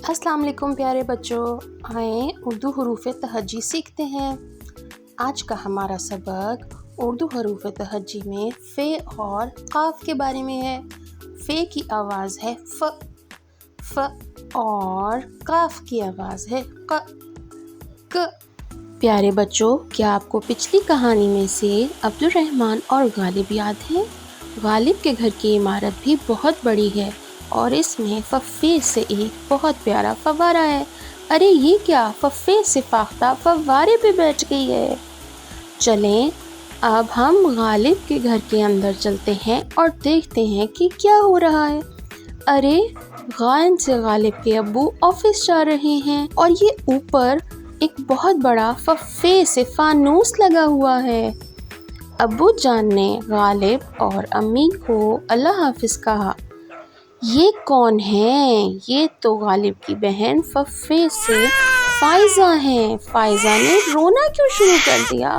अस्सलाम वालेकुम प्यारे बच्चों, आएँ उर्दू हरूफ तहज्जी सीखते हैं। आज का हमारा सबक उर्दू हरूफ तहज्जी में फ़े और क़ाफ़ के बारे में है। फ़े की आवाज़ है फ़ और क़ाफ़ की आवाज़ है क। प्यारे बच्चों, क्या आपको पिछली कहानी में से अब्दुर्रहमान और गालिब याद है? गालिब के घर की इमारत भी बहुत बड़ी है और इसमें फ़फ़े से एक बहुत प्यारा फव्वारा है। अरे ये क्या, फ़फ़े से फ़ाख्ता फव्वारे पे बैठ गई है। चलें अब हम गालिब के घर के अंदर चलते हैं और देखते हैं कि क्या हो रहा है। अरे गायन से गालिब के अब्बू ऑफिस जा रहे हैं और ये ऊपर एक बहुत बड़ा फ़फ़े से फानूस लगा हुआ है। अब्बू जान ने गालिब और अम्मी को अल्लाह हाफिज़ कहा। ये कौन है? ये तो गालिब की बहन फ़फ़े से फ़ाइज़ा हैं। फ़ाइज़ा ने रोना क्यों शुरू कर दिया?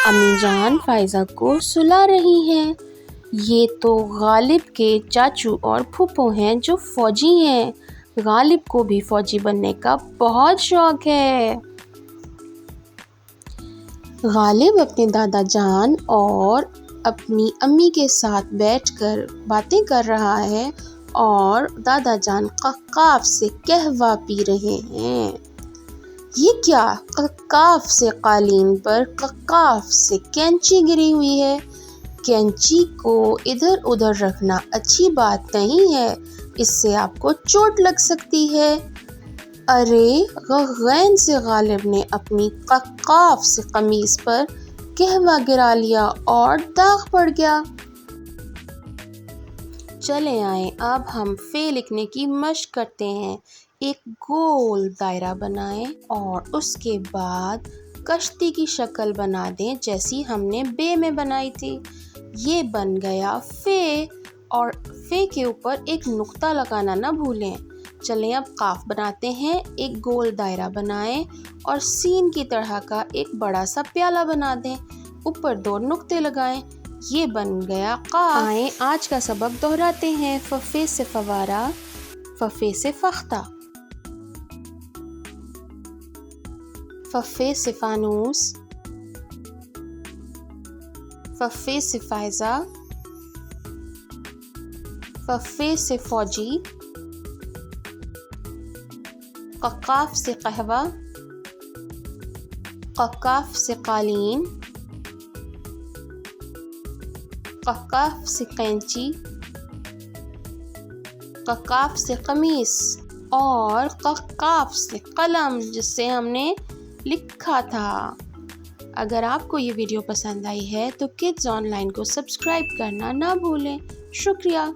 अम्मी जान फ़ाइज़ा को सुला रही हैं। ये तो गालिब के चाचू और फूफो हैं जो फ़ौजी हैं। गालिब को भी फ़ौजी बनने का बहुत शौक़ है। गालिब अपने दादा जान और अपनी अम्मी के साथ बैठकर बातें कर रहा है और दादा जान क़ाफ़ से कहवा पी रहे हैं। ये क्या, क़ाफ़ से कालीन पर क़ाफ़ से कैंची गिरी हुई है। कैंची को इधर उधर रखना अच्छी बात नहीं है, इससे आपको चोट लग सकती है। अरे गैन से गालिब ने अपनी क़ाफ़ से कमीज़ पर कहवा गिरा लिया और दाग पड़ गया। चले आए अब हम फ़े लिखने की मशक करते हैं। एक गोल दायरा बनाएं और उसके बाद कश्ती की शक्ल बना दें जैसी हमने बे में बनाई थी। ये बन गया फ़े और फ़े के ऊपर एक नुक्ता लगाना ना भूलें। चलें अब क़ाफ़ बनाते हैं। एक गोल दायरा बनाएं और सीन की तरह का एक बड़ा सा प्याला बना दें। ऊपर 2 नुक्ते लगाएं। ये बन गया क़ाफ़। आए आज का सबक दोहराते हैं। फ़फ़े से फव्वारा, फ़फ़े से फ़ख्ता, फ़फ़े से फानूस, फ़फ़े से फ़ाइज़ा, फ़फ़े से फ़ौजी, क़ाफ़ से कहवा, क़ाफ़ से कालीन, क़ाफ़ से कैंची, क़ाफ़ से कमीज़ और क़ाफ़ से कलम जिससे हमने लिखा था। अगर आपको ये वीडियो पसंद आई है तो किड्स ऑनलाइन को सब्सक्राइब करना ना भूलें। शुक्रिया।